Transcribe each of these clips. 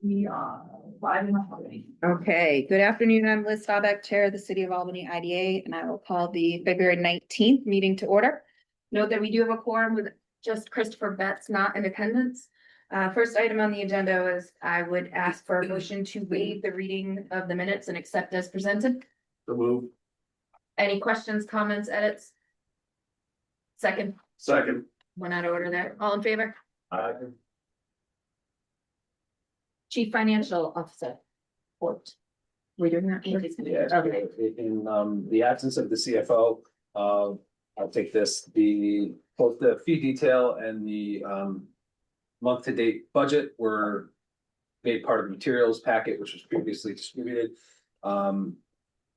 We are live in Albany. Okay, good afternoon. I'm Liz Staubach, Chair of the City of Albany IDA, and I will call the February 19th meeting to order. Note that we do have a quorum with just Christopher Betts not in attendance. First item on the agenda is I would ask for a motion to waive the reading of the minutes and accept as presented. The move. Any questions, comments, edits? Second, Second. one out of order there. All in favor? Aye. Chief Financial Officer. Report. We're doing that? Yes, Okay. in the absence of the CFO, I'll take this, both the fee detail and the month-to-date budget were made part of the materials packet, which was previously distributed.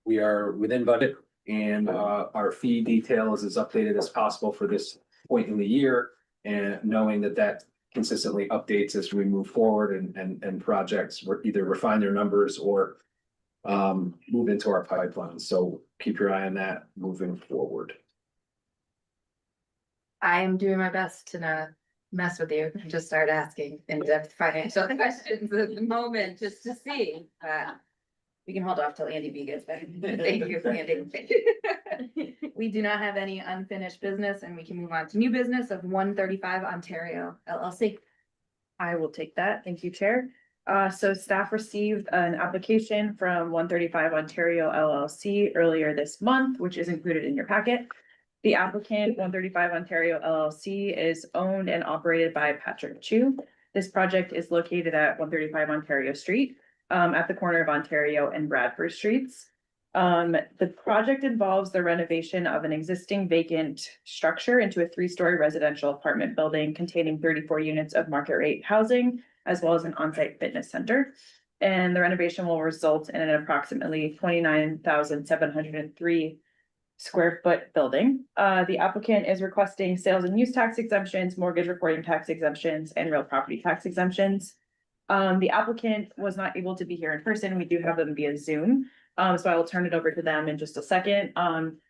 We are within budget and our fee detail is as updated as possible for this point in the year. And knowing that consistently updates as we move forward and projects either refine their numbers or move into our pipeline. So keep your eye on that moving forward. I am doing my best to not mess with you and just start asking in-depth financial questions at the moment, just to see. We can hold off till Andy B gets back. Thank you, Andy. We do not have any unfinished business and we can move on to new business of 135 Ontario LLC. I will take that. Thank you, Chair. So staff received an application from 135 Ontario LLC earlier this month, which is included in your packet. The applicant, 135 Ontario LLC, is owned and operated by Patrick Chu. This project is located at 135 Ontario Street, at the corner of Ontario and Bradford Streets. The project involves the renovation of an existing vacant structure into a 3-story residential apartment building containing 34 units of market rate housing, as well as an on-site fitness center. And the renovation will result in an approximately 29,703 square foot building. The applicant is requesting sales and use tax exemptions, mortgage recording tax exemptions, and real property tax exemptions. The applicant was not able to be here in person. We do have them via Zoom. So I will turn it over to them in just a second.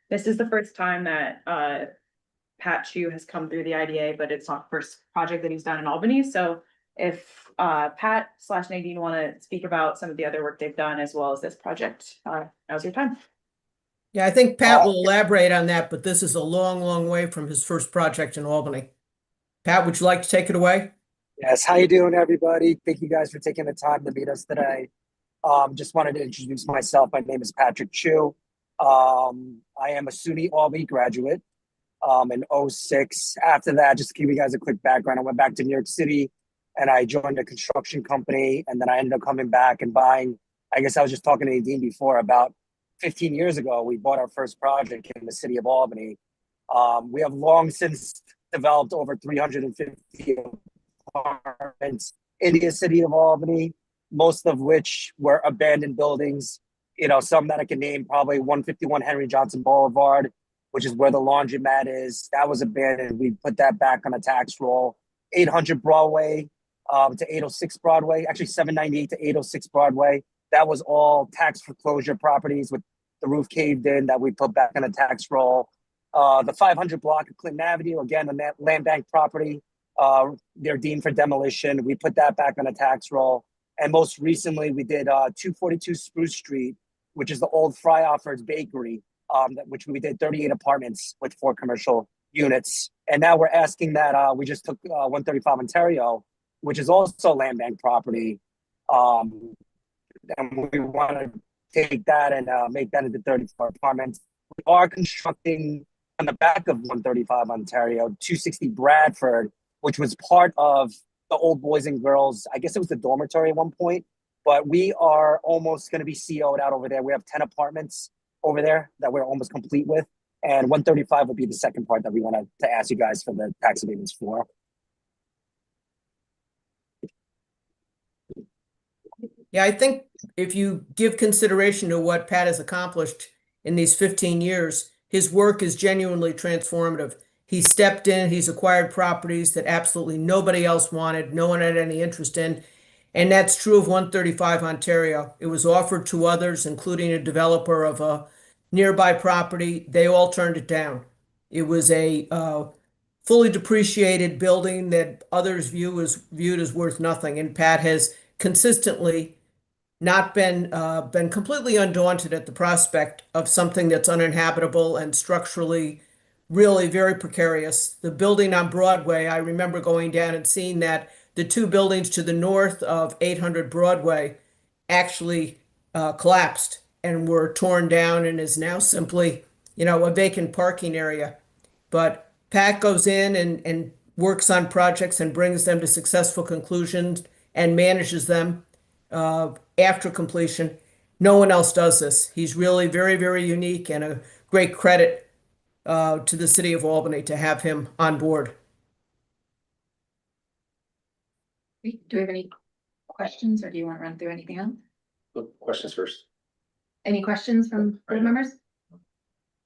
This is the first time that Pat Chu has come through the IDA, but it's not the first project that he's done in Albany. So if Pat/Nadine want to speak about some of the other work they've done as well as this project, now's your time. Yeah, I think Pat will elaborate on that, but this is a long, long way from his first project in Albany. Pat, would you like to take it away? Yes, how you doing, everybody? Thank you guys for taking the time to meet us today. Just wanted to introduce myself. My name is Patrick Chu. I am a SUNY Albany graduate in 06. After that, just to give you guys a quick background, I went back to New York City and I joined a construction company, and then I ended up coming back and buying, I guess I was just talking to Nadine before, about 15 years ago, we bought our first project in the city of Albany. We have long since developed over 350 apartments in the city of Albany, most of which were abandoned buildings. You know, some that I can name, probably 151 Henry Johnson Boulevard, which is where the laundromat is. That was abandoned. We put that back on a tax roll. 800 Broadway to 806 Broadway, actually 798 to 806 Broadway. That was all tax foreclosure properties with the roof caved in that we put back on a tax roll. The 500 block of Clinton Avenue, again, on that land bank property, they're deemed for demolition. We put that back on a tax roll. And most recently, we did 242 Spruce Street, which is the old Fry Offers Bakery, which we did 38 apartments with 4 commercial units. And now we're asking that we just took 135 Ontario, which is also land bank property. And we want to take that and make that into 34 apartments. We are constructing on the back of 135 Ontario, 260 Bradford, which was part of the old Boys and Girls. I guess it was the dormitory at one point, but we are almost going to be CO'd out over there. We have 10 apartments over there that we're almost complete with. And 135 will be the second part that we want to ask you guys for the tax abatements for. Yeah, I think if you give consideration to what Pat has accomplished in these 15 years, his work is genuinely transformative. He stepped in, he's acquired properties that absolutely nobody else wanted, no one had any interest in, and that's true of 135 Ontario. It was offered to others, including a developer of a nearby property. They all turned it down. It was a fully depreciated building that others viewed as worth nothing, and Pat has consistently not been completely undaunted at the prospect of something that's uninhabitable and structurally really very precarious. The building on Broadway, I remember going down and seeing that the two buildings to the north of 800 Broadway actually collapsed and were torn down and is now simply, a vacant parking area. But Pat goes in and works on projects and brings them to successful conclusions and manages them after completion. No one else does this. He's really very, very unique and a great credit to the city of Albany to have him on board. Do we have any questions, or do you want to run through anything else? Questions first. Any questions from board members?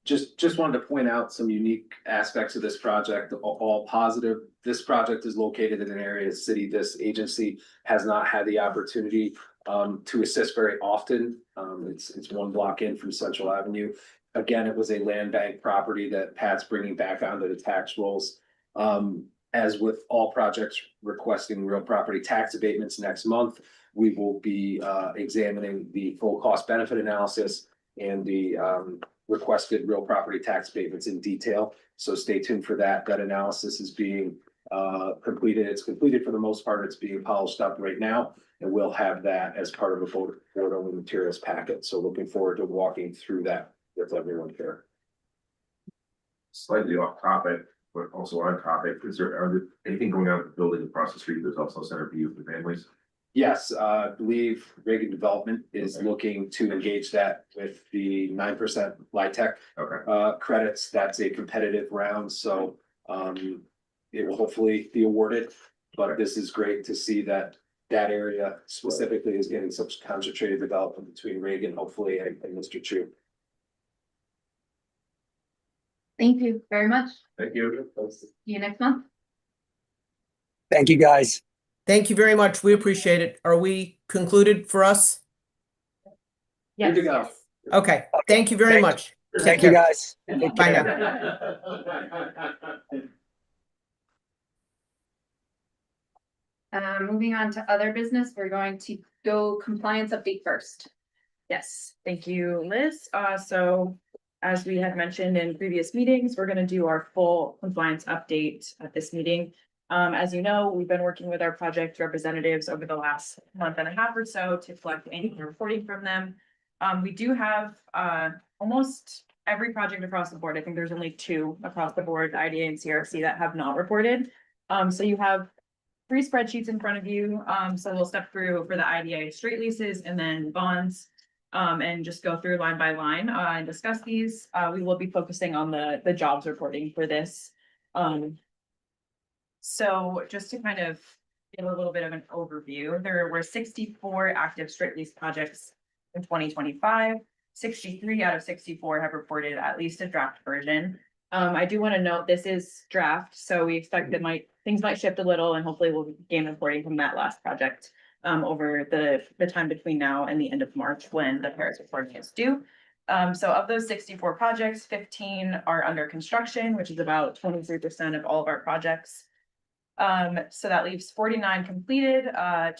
Just wanted to point out some unique aspects of this project, all positive. This project is located in an area of the city this agency has not had the opportunity to assist very often. It's one block in from Central Avenue. Again, it was a land bank property that Pat's bringing back onto the tax rolls. As with all projects requesting real property tax abatements next month, we will be examining the full cost benefit analysis and the requested real property tax abatements in detail. So stay tuned for that. That analysis is being completed. It's completed for the most part. It's being polished up right now. And we'll have that as part of a board only materials packet. So looking forward to walking through that with everyone here. Slightly off topic, but also on topic, are there anything going on with the building across the street that's also Center View for families? Yes, I believe Reagan Development is looking to engage that with the 9% LIHTC Okay, credits. That's a competitive round, so it will hopefully be awarded. But this is great to see that area specifically is getting such concentrated development between Reagan, hopefully, and Mr. Chu. Thank you very much. thank you. See you next month. Thank you, guys. Thank you very much. We appreciate it. Are we concluded for us? Good to go. Okay. Thank you very Thank- much. Take Thank you, care. guys. Take Bye care. now. Moving on to other business, we're going to go compliance update first. Yes, thank you, Liz. So as we had mentioned in previous meetings, we're gonna do our full compliance update at this meeting. As you know, we've been working with our project representatives over the last month and a half or so to collect any reporting from them. We do have almost every project across the board. I think there's only two across the board, IDA and CRC, that have not reported. So you have 3 spreadsheets in front of you. So we'll step through for the IDA straight leases and then bonds. And just go through line by line and discuss these. We will be focusing on the jobs reporting for this. So just to kind of give a little bit of an overview, there were 64 active straight lease projects in 2025. 63 out of 64 have reported at least a draft version. I do want to note this is draft, so we expect that things might shift a little, and hopefully we'll gain reporting from that last project over the time between now and the end of March when the Paris reporting is due. So of those 64 projects, 15 are under construction, which is about 23% of all of our projects. So that leaves 49 completed.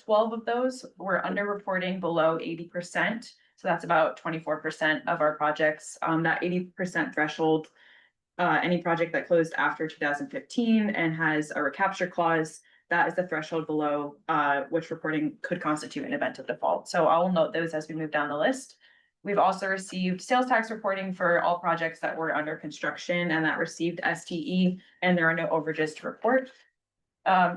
12 of those were underreporting below 80%. So that's about 24% of our projects. That 80% threshold, any project that closed after 2015 and has a recapture clause, that is the threshold below which reporting could constitute an event of default. So I will note those as we move down the list. We've also received sales tax reporting for all projects that were under construction and that received STE, and there are no overages to report.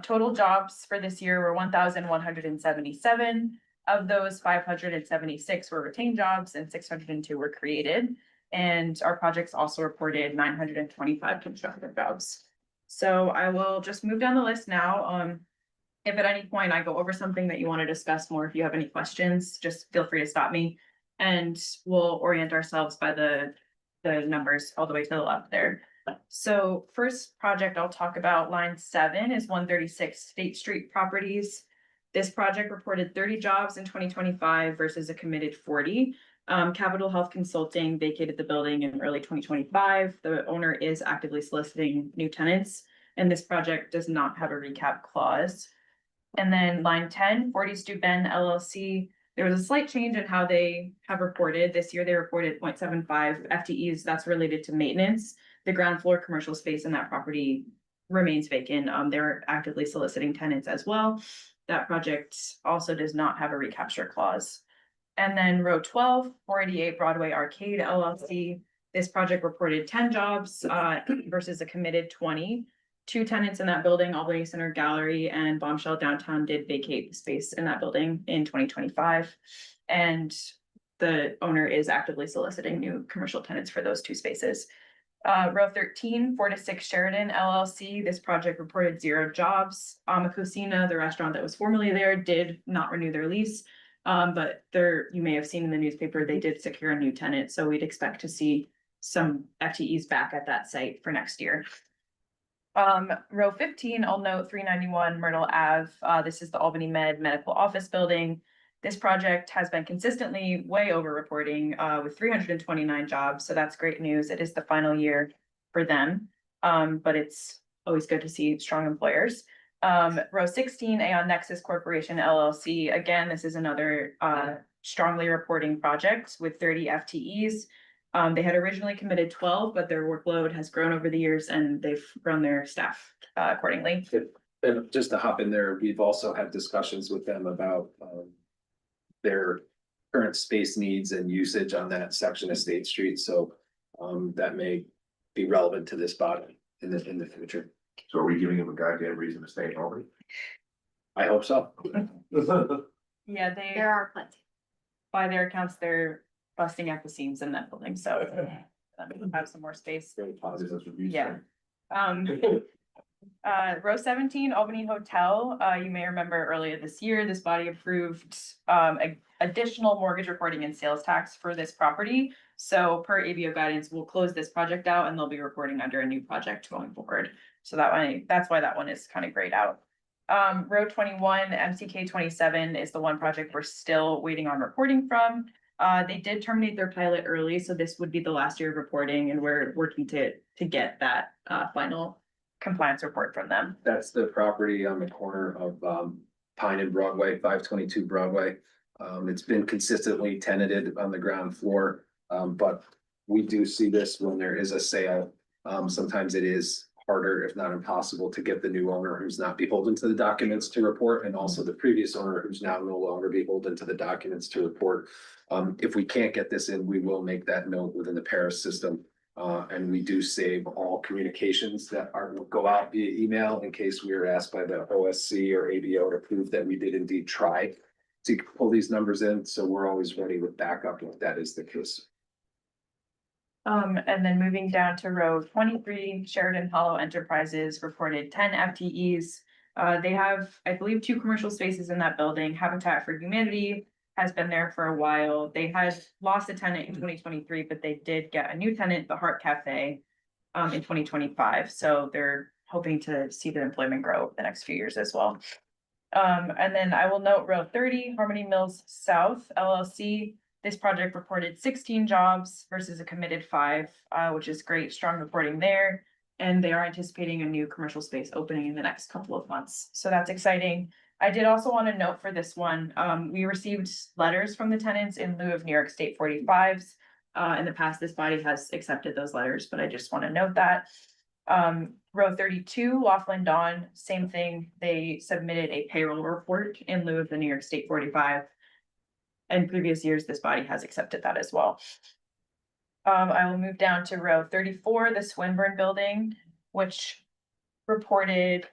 Total jobs for this year were 1,177. Of those, 576 were retained jobs and 602 were created. And our projects also reported 925 constructive jobs. So I will just move down the list now. If at any point I go over something that you want to discuss more, if you have any questions, just feel free to stop me. And we'll orient ourselves by the numbers all the way to the left there. So first project I'll talk about, line 7, is 136 State Street Properties. This project reported 30 jobs in 2025 versus a committed 40. Capital Health Consulting vacated the building in early 2025. The owner is actively soliciting new tenants, and this project does not have a recap clause. And then line 10, 40 Stu Ben LLC, there was a slight change in how they have reported. This year they reported 0.75 FTEs. That's related to maintenance. The ground floor commercial space in that property remains vacant. They're actively soliciting tenants as well. That project also does not have a recapture clause. And then row 12, 488 Broadway Arcade LLC. This project reported 10 jobs versus a committed 20. Two tenants in that building, Albany Center Gallery and Bombshell Downtown, did vacate the space in that building in 2025. And the owner is actively soliciting new commercial tenants for those two spaces. Row 13, 4 to 6 Sheridan LLC. This project reported 0 jobs. Amakosina, the restaurant that was formerly there, did not renew their lease. But you may have seen in the newspaper, they did secure a new tenant, so we'd expect to see some FTEs back at that site for next year. Row 15, I'll note 391 Myrtle Ave. This is the Albany Med Medical Office Building. This project has been consistently way over reporting with 329 jobs, so that's great news. It is the final year for them, but it's always good to see strong employers. Row 16, Aon Nexus Corporation LLC. Again, this is another strongly reporting project with 30 FTEs. They had originally committed 12, but their workload has grown over the years and they've grown their staff accordingly. And just to hop in there, we've also had discussions with them about their current space needs and usage on that section of State Street, so that may be relevant to this body in the future. So are we giving them a goddamn reason to stay in Albany? I hope so. Yeah, they, There are plenty. by their accounts, they're busting at the seams in that building, so have some more space. Very positive. Business reviews. Yeah. Row 17, Albany Hotel. You may remember earlier this year, this body approved additional mortgage reporting and sales tax for this property. So per ABO guidance, we'll close this project out and they'll be reporting under a new project going forward. So that's why that one is kind of grayed out. Row 21, MCK 27 is the one project we're still waiting on reporting from. They did terminate their pilot early, so this would be the last year of reporting, and we're working to get that final compliance report from them. That's the property on the corner of Pine and Broadway, 522 Broadway. It's been consistently tenanted on the ground floor, but we do see this when there is a sale. Sometimes it is harder, if not impossible, to get the new owner who's not beholden to the documents to report, and also the previous owner who's now no longer beholden to the documents to report. If we can't get this in, we will make that note within the Paris system. And we do save all communications that go out via email in case we are asked by the OSC or ABO to prove that we did indeed try to pull these numbers in. So we're always ready with backup if that is the case. And then moving down to row 23, Sheridan Hollow Enterprises reported 10 FTEs. They have, I believe, 2 commercial spaces in that building. Habitat for Humanity has been there for a while. They had lost a tenant in 2023, but they did get a new tenant, the Heart Cafe, in 2025. So they're hoping to see the employment grow the next few years as well. And then I will note row 30, Harmony Mills South LLC. This project reported 16 jobs versus a committed 5, which is great, strong reporting there. And they are anticipating a new commercial space opening in the next couple of months. So that's exciting. I did also want to note for this one, we received letters from the tenants in lieu of New York State 45s. In the past, this body has accepted those letters, but I just want to note that. Row 32, Laughlin Dawn, same thing. They submitted a payroll report in lieu of the New York State 45. In previous years, this body has accepted that as well. I will move down to row 34, the Swinburne Building, which reported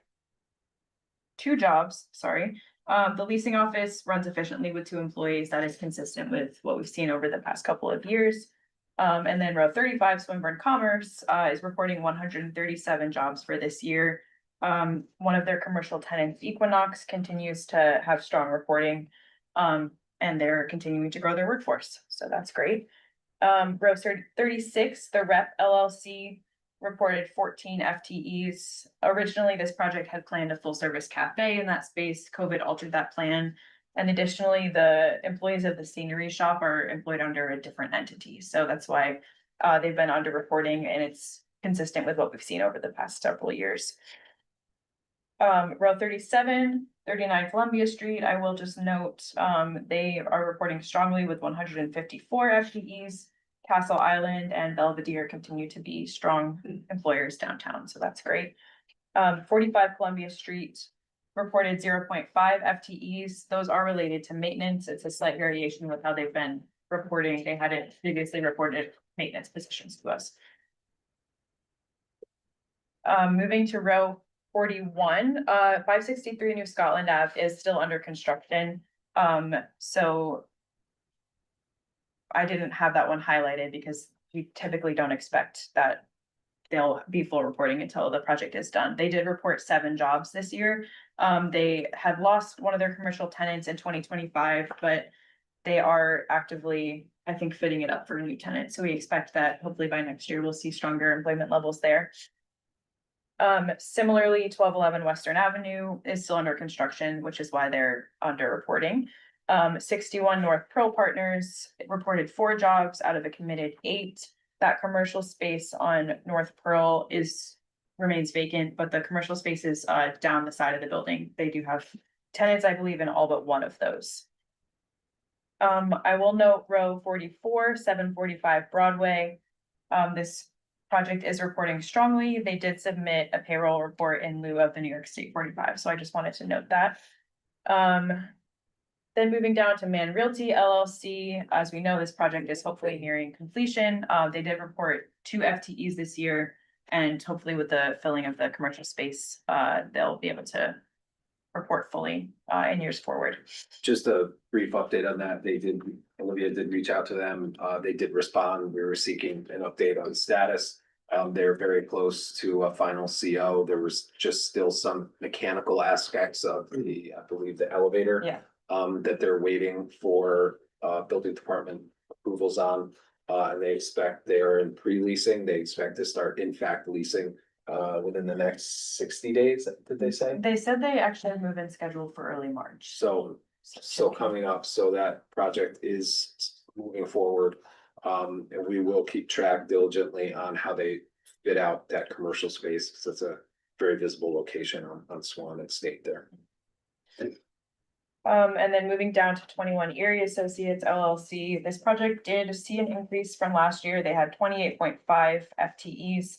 2 jobs, sorry. The leasing office runs efficiently with 2 employees. That is consistent with what we've seen over the past couple of years. And then row 35, Swinburne Commerce, is reporting 137 jobs for this year. One of their commercial tenants, Equinox, continues to have strong reporting. And they're continuing to grow their workforce, so that's great. Row 36, the Rep LLC reported 14 FTEs. Originally, this project had planned a full-service cafe in that space. COVID altered that plan. And additionally, the employees of the scenery shop are employed under a different entity. So that's why they've been underreporting, and it's consistent with what we've seen over the past several years. Row 37, 39 Columbia Street, I will just note, they are reporting strongly with 154 FTEs. Castle Island and Belvedere continue to be strong employers downtown, so that's great. 45 Columbia Street reported 0.5 FTEs. Those are related to maintenance. It's a slight variation with how they've been reporting. They hadn't previously reported maintenance positions to us. Moving to row 41, 563 New Scotland Ave is still under construction. So I didn't have that one highlighted because we typically don't expect that they'll be full reporting until the project is done. They did report 7 jobs this year. They had lost one of their commercial tenants in 2025, but they are actively, I think, fitting it up for a new tenant. So we expect that hopefully by next year, we'll see stronger employment levels there. Similarly, 1211 Western Avenue is still under construction, which is why they're underreporting. 61 North Pearl Partners reported 4 jobs out of a committed 8. That commercial space on North Pearl remains vacant, but the commercial space is down the side of the building. They do have tenants, I believe, in all but one of those. I will note row 44, 745 Broadway. This project is reporting strongly. They did submit a payroll report in lieu of the New York State 45, so I just wanted to note that. Then moving down to Man Realty LLC, as we know, this project is hopefully nearing completion. They did report 2 FTEs this year, and hopefully with the filling of the commercial space, they'll be able to report fully in years forward. Just a brief update on that. Olivia did reach out to them. They did respond. We were seeking an update on status. They're very close to a final CO. There was just still some mechanical aspects of I believe the elevator. Yeah. That they're waiting for building department approvals on. And they are in pre-leasing. They expect to start in fact leasing within the next 60 days, did they say? They said they actually have move-in scheduled for early March. So coming up, so that project is moving forward. And we will keep track diligently on how they fit out that commercial space, because it's a very visible location on Swan and State there. And then moving down to 21 Erie Associates LLC, this project did see an increase from last year. They had 28.5 FTEs.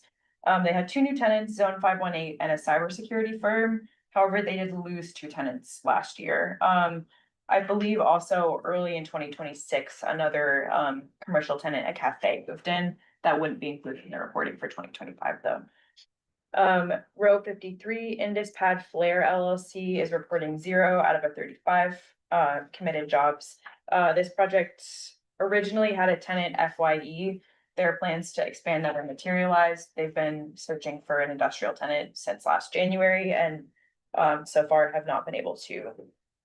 They had 2 new tenants, Zone 518 and a cybersecurity firm. However, they did lose 2 tenants last year. I believe also early in 2026, another commercial tenant, a cafe, moved in. That wouldn't be included in the reporting for 2025 though. Row 53, Indus Pad Flare LLC is reporting 0 out of a 35 committed jobs. This project originally had a tenant, FYE. Their plans to expand never materialized. They've been searching for an industrial tenant since last January and so far have not been able to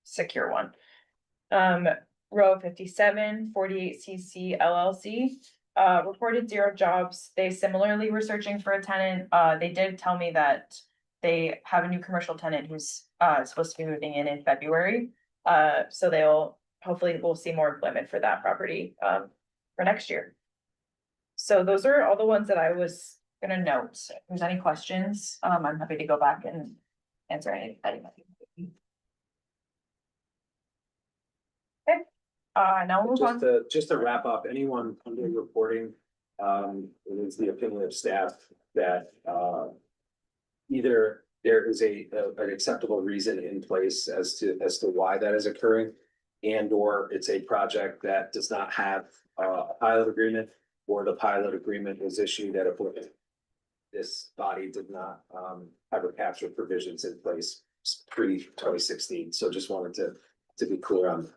secure one. Row 57, 48cc LLC reported 0 jobs. They similarly were searching for a tenant. They did tell me that they have a new commercial tenant who's supposed to be moving in February. So we'll see more employment for that property for next year. So those are all the ones that I was gonna note. If there's any questions, I'm happy to go back and answer any. Okay, now we'll move on. Just to wrap up, anyone under reporting, it is the opinion of staff that either there is an acceptable reason in place as to why that is occurring, and or it's a project that does not have a pilot agreement, or the pilot agreement was issued at a point this body did not have recapture provisions in place pre-2016. So just wanted to be clear on that.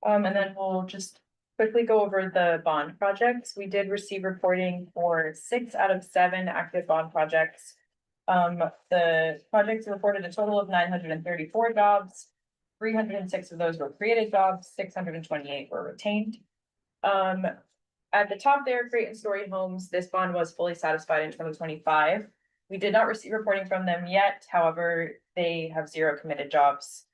And then we'll just quickly go over the bond projects. We did receive reporting for 6 out of 7 active bond projects. The projects reported a total of 934 jobs. 306 of those were created jobs, 628 were retained. At the top there, Creighton Story Homes, this bond was fully satisfied in 2025. We did not receive reporting from them yet. However, they have 0 committed jobs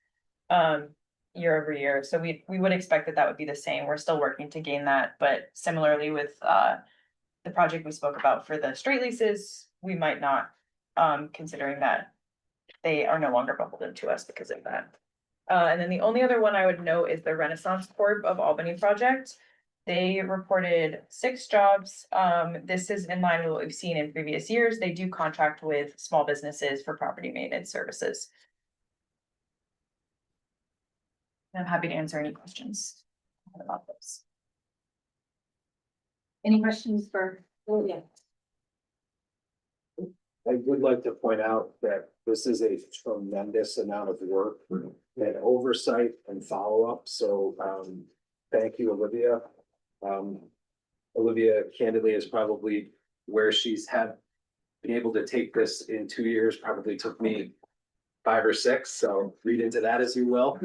year over year. So we would expect that would be the same. We're still working to gain that, but similarly with the project we spoke about for the straight leases, we might not considering that they are no longer beholden to us because of that. And then the only other one I would note is the Renaissance Corp of Albany project. They reported 6 jobs. This is in line with what we've seen in previous years. They do contract with small businesses for property maintenance services. I'm happy to answer any questions about this. Any questions for? Oh, yeah. I would like to point out that this is a tremendous amount of work and oversight and follow-up, so, thank you, Olivia. Olivia candidly is probably where she's been able to take this in 2 years, probably took me 5 or 6, so read into that as you will.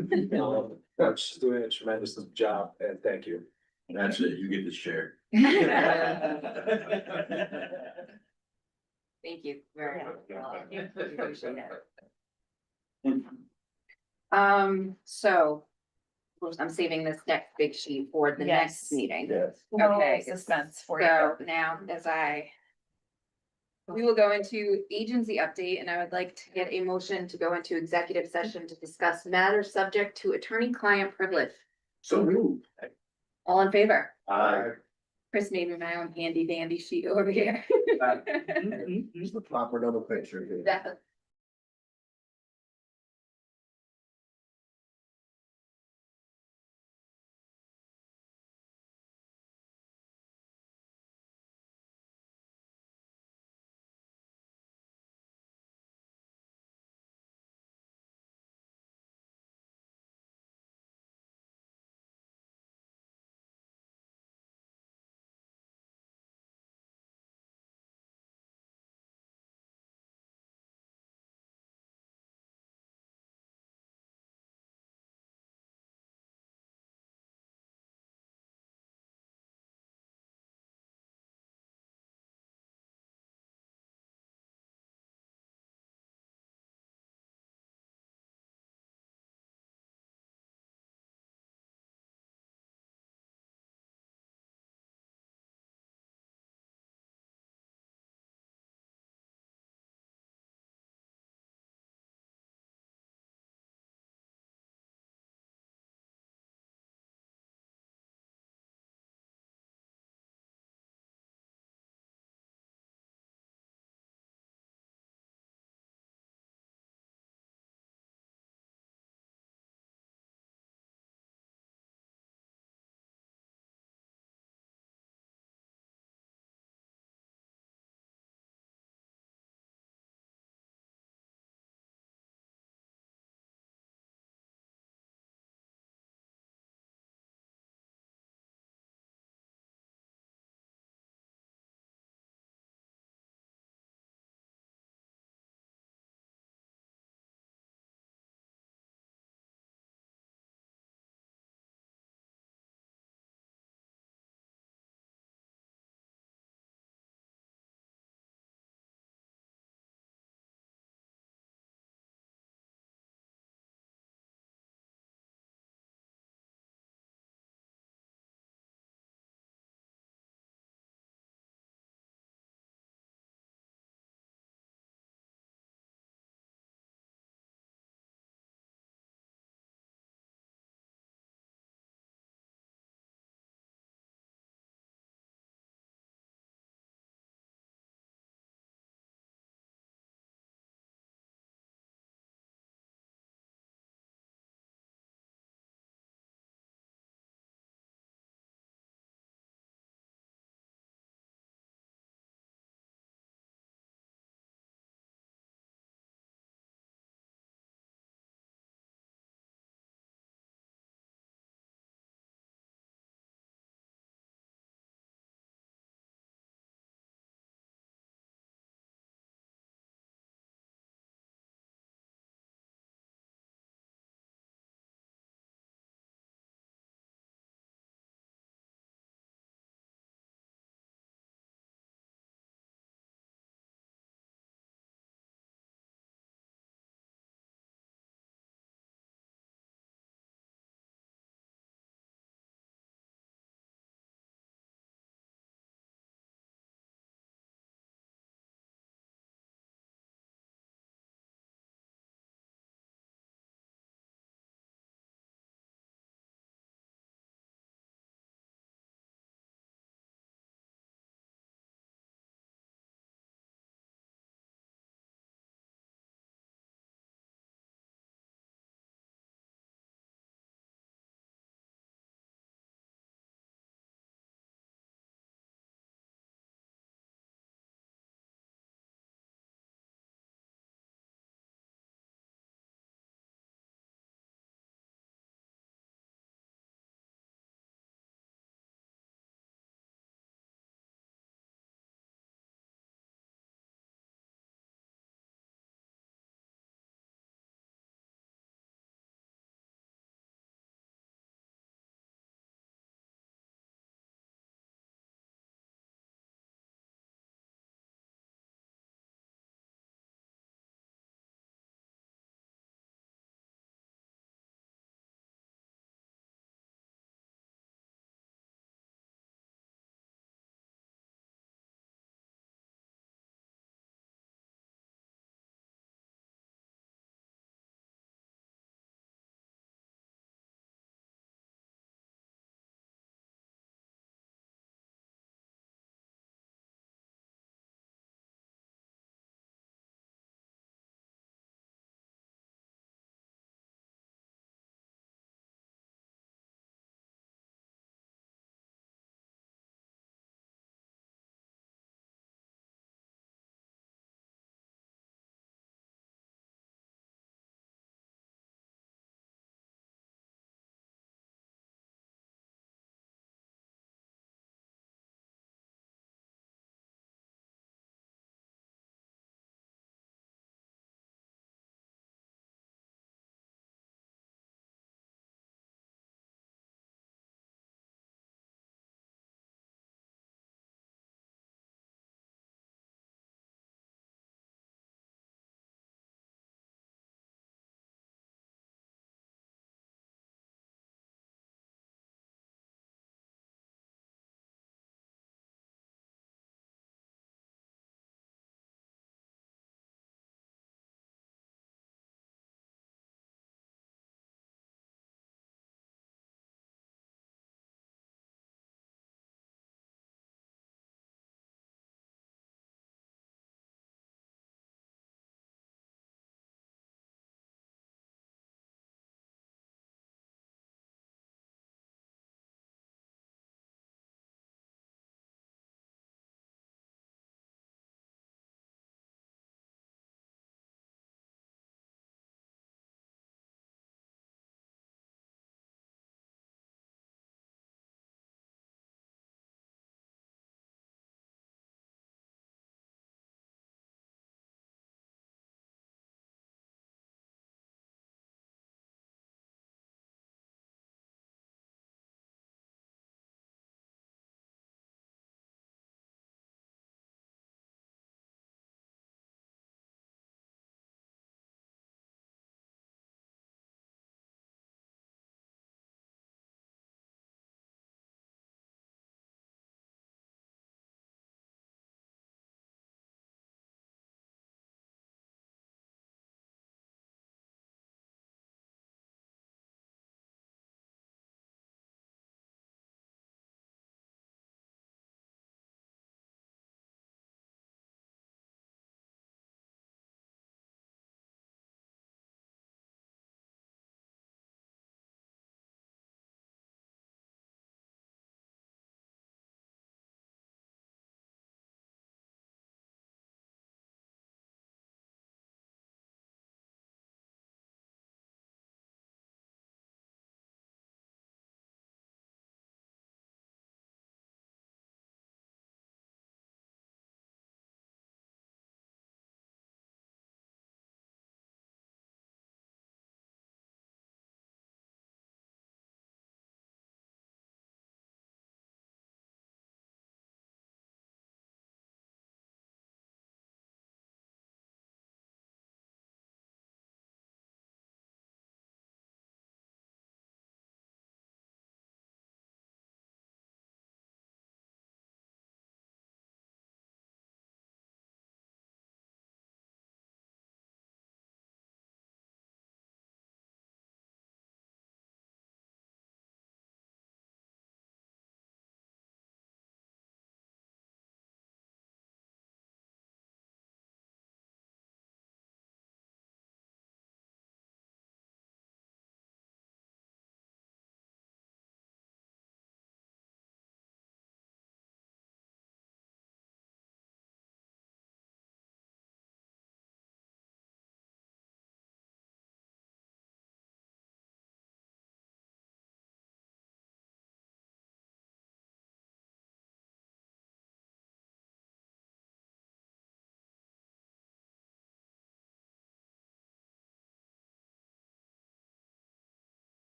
But she's doing a tremendous job, and thank you. That's it, you get to share. Thank you very much. Yeah. Appreciate it. So. I'm saving this next big sheet for the next Yes. meeting. Yes. Okay. Suspense for you. So now we will go into agency update and I would like to get a motion to go into executive session to discuss matters subject to attorney-client privilege. So moved. All in favor? Chris made me my own handy dandy sheet over here. Use the proper nomenclature. That-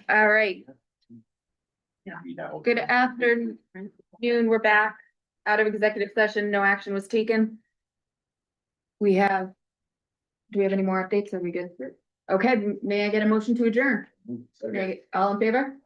All right, good afternoon, we're back out of executive session, no action was taken. We have, do we have any more updates? Are we good? Okay, may I get a motion to adjourn? Okay, all in favor?